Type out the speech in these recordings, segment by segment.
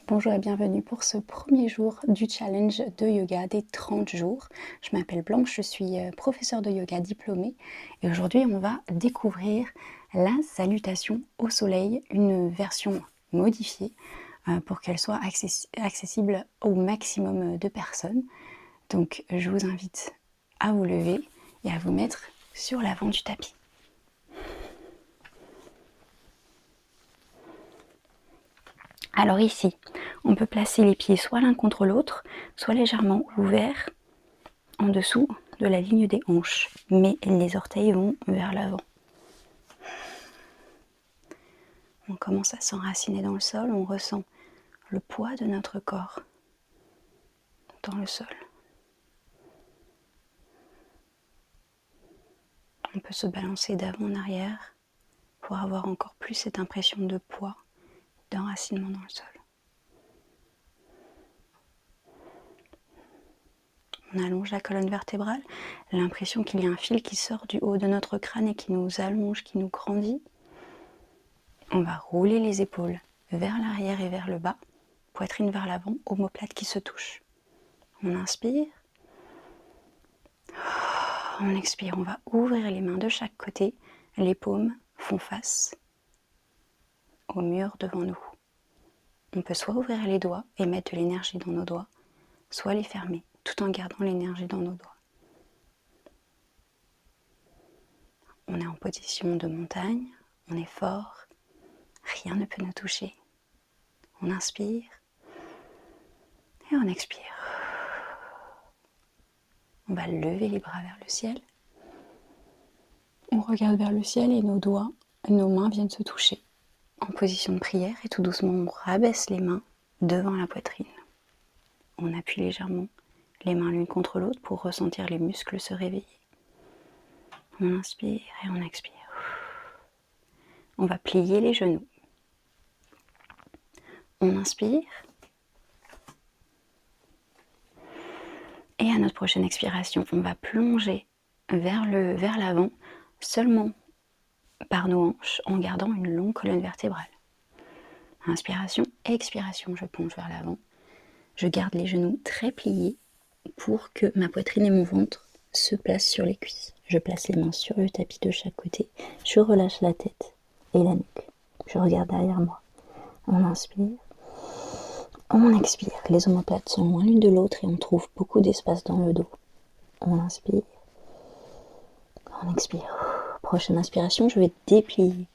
Bonjour et bienvenue pour ce premier jour du challenge de yoga des 30 jours. Je m'appelle Blanche, je suis professeure de yoga diplômée et aujourd'hui on va découvrir la salutation au soleil, une version modifiée pour qu'elle soit accessible au maximum de personnes. Donc je vous invite à vous lever et à vous mettre sur l'avant du tapis. Alors ici, on peut placer les pieds soit l'un contre l'autre, soit légèrement ouverts en dessous de la ligne des hanches, mais les orteils vont vers l'avant. On commence à s'enraciner dans le sol, on ressent le poids de notre corps dans le sol. On peut se balancer d'avant en arrière pour avoir encore plus cette impression de poids, d'enracinement dans le sol. On allonge la colonne vertébrale, l'impression qu'il y a un fil qui sort du haut de notre crâne et qui nous allonge, qui nous grandit. On va rouler les épaules vers l'arrière et vers le bas, poitrine vers l'avant, omoplate qui se touche. On inspire. On expire, on va ouvrir les mains de chaque côté. Les paumes font face au mur devant nous. On peut soit ouvrir les doigts et mettre de l'énergie dans nos doigts, soit les fermer, tout en gardant l'énergie dans nos doigts. On est en position de montagne, on est fort, rien ne peut nous toucher. On inspire et on expire. On va lever les bras vers le ciel. On regarde vers le ciel et nos doigts, nos mains viennent se toucher en position de prière et tout doucement on rabaisse les mains devant la poitrine. On appuie légèrement les mains l'une contre l'autre pour ressentir les muscles se réveiller. On inspire et on expire. On va plier les genoux. On inspire. Et à notre prochaine expiration, on va plonger vers l'avant seulement par nos hanches en gardant une longue colonne vertébrale. Inspiration, expiration, je plonge vers l'avant. Je garde les genoux très pliés pour que ma poitrine et mon ventre se placent sur les cuisses. Je place les mains sur le tapis de chaque côté. Je relâche la tête et la nuque. Je regarde derrière moi. On inspire. On expire. Les omoplates sont loin l'une de l'autre et on trouve beaucoup d'espace dans le dos. On inspire. On expire. Prochaine inspiration, je vais déplier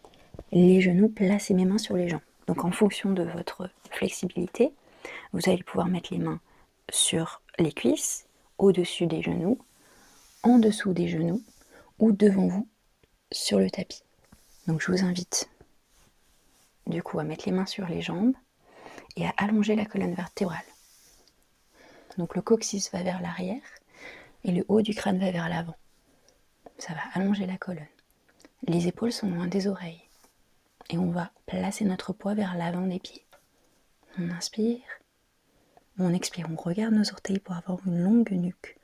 les genoux, placer mes mains sur les jambes. Donc en fonction de votre flexibilité, vous allez pouvoir mettre les mains sur les cuisses, au-dessus des genoux, en dessous des genoux ou devant vous sur le tapis. Donc je vous invite du coup à mettre les mains sur les jambes et à allonger la colonne vertébrale. Donc le coccyx va vers l'arrière et le haut du crâne va vers l'avant. Ça va allonger la colonne. Les épaules sont loin des oreilles. Et on va placer notre poids vers l'avant des pieds. On inspire. On expire. On regarde nos orteils pour avoir une longue nuque.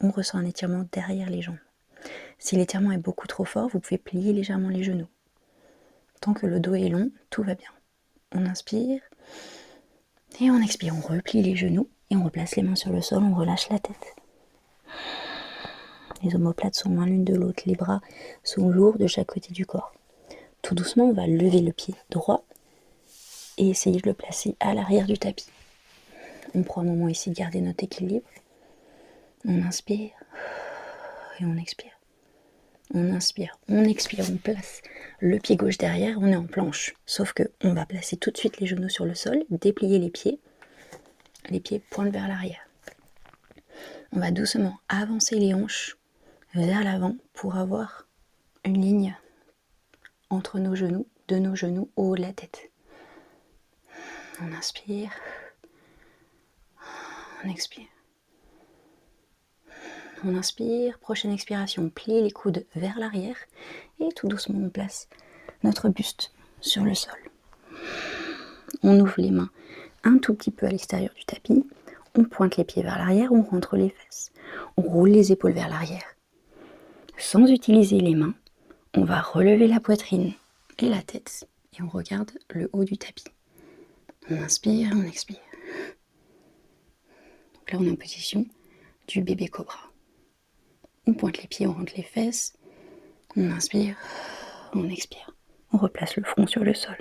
On ressent un étirement derrière les jambes. Si l'étirement est beaucoup trop fort, vous pouvez plier légèrement les genoux. Tant que le dos est long, tout va bien. On inspire. Et on expire. On replie les genoux. Et on replace les mains sur le sol. On relâche la tête. Les omoplates sont loin l'une de l'autre. Les bras sont lourds de chaque côté du corps. Tout doucement, on va lever le pied droit et essayer de le placer à l'arrière du tapis. On prend un moment ici de garder notre équilibre. On inspire et on expire. On inspire, on expire, on place le pied gauche derrière, on est en planche. Sauf que on va placer tout de suite les genoux sur le sol, déplier les pieds pointent vers l'arrière. On va doucement avancer les hanches vers l'avant pour avoir une ligne entre nos genoux, de nos genoux au haut de la tête. On inspire, on expire. On inspire, prochaine expiration, on plie les coudes vers l'arrière et tout doucement on place notre buste sur le sol. On ouvre les mains un tout petit peu à l'extérieur du tapis, on pointe les pieds vers l'arrière, on rentre les fesses, on roule les épaules vers l'arrière. Sans utiliser les mains, on va relever la poitrine et la tête et on regarde le haut du tapis. On inspire, on expire. Donc là, on est en position du bébé cobra. On pointe les pieds, on rentre les fesses. On inspire, on expire. On replace le front sur le sol.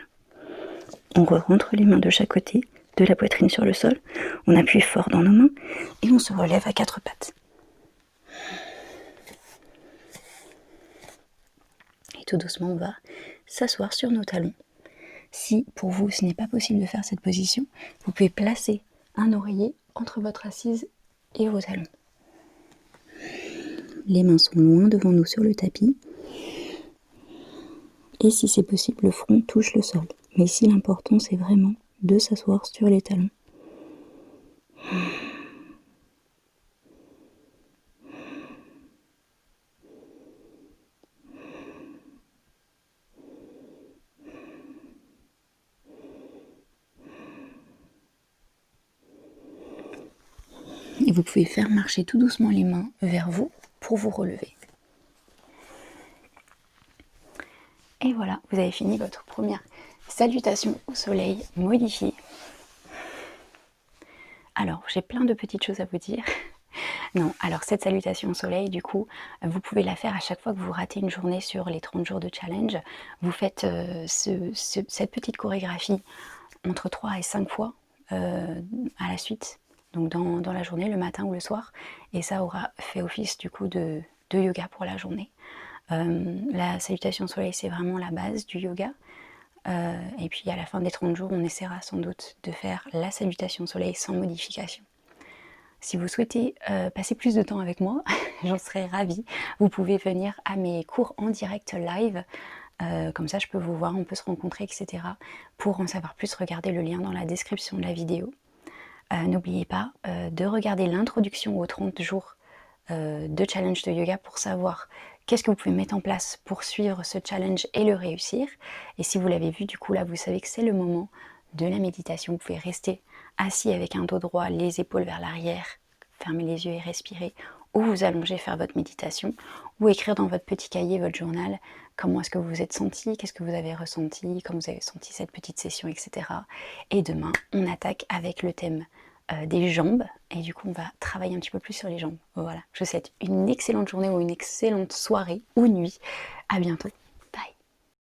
On rentre les mains de chaque côté, de la poitrine sur le sol. On appuie fort dans nos mains et on se relève à 4 pattes. Et tout doucement, on va s'asseoir sur nos talons. Si pour vous ce n'est pas possible de faire cette position, vous pouvez placer un oreiller entre votre assise et vos talons. Les mains sont loin devant nous sur le tapis. Et si c'est possible, le front touche le sol. Mais ici, l'important, c'est vraiment de s'asseoir sur les talons. Et vous pouvez faire marcher tout doucement les mains vers vous pour vous relever. Et voilà, vous avez fini votre première salutation au soleil modifiée. Alors, j'ai plein de petites choses à vous dire. Non, alors cette salutation au soleil, du coup, vous pouvez la faire à chaque fois que vous ratez une journée sur les 30 jours de challenge. Vous faites cette petite chorégraphie entre 3 et 5 fois à la suite, donc dans la journée, le matin ou le soir, et ça aura fait office du coup de yoga pour la journée. La salutation au soleil, c'est vraiment la base du yoga. Et puis à la fin des 30 jours, on essaiera sans doute de faire la salutation au soleil sans modification. Si vous souhaitez passer plus de temps avec moi, j'en serais ravie. Vous pouvez venir à mes cours en direct live. Comme ça, je peux vous voir, on peut se rencontrer, etc. Pour en savoir plus, regardez le lien dans la description de la vidéo. N'oubliez pas de regarder l'introduction aux 30 jours de challenge de yoga pour savoir qu'est-ce que vous pouvez mettre en place pour suivre ce challenge et le réussir. Et si vous l'avez vu, du coup, là, vous savez que c'est le moment de la méditation. Vous pouvez rester assis avec un dos droit, les épaules vers l'arrière, fermer les yeux et respirer, ou vous allonger, faire votre méditation, ou écrire dans votre petit cahier, votre journal, comment est-ce que vous vous êtes senti, qu'est-ce que vous avez ressenti, comment vous avez senti cette petite session, etc. Et demain, on attaque avec le thème des jambes, et du coup on va travailler un petit peu plus sur les jambes. Voilà, je vous souhaite une excellente journée ou une excellente soirée ou nuit. À bientôt.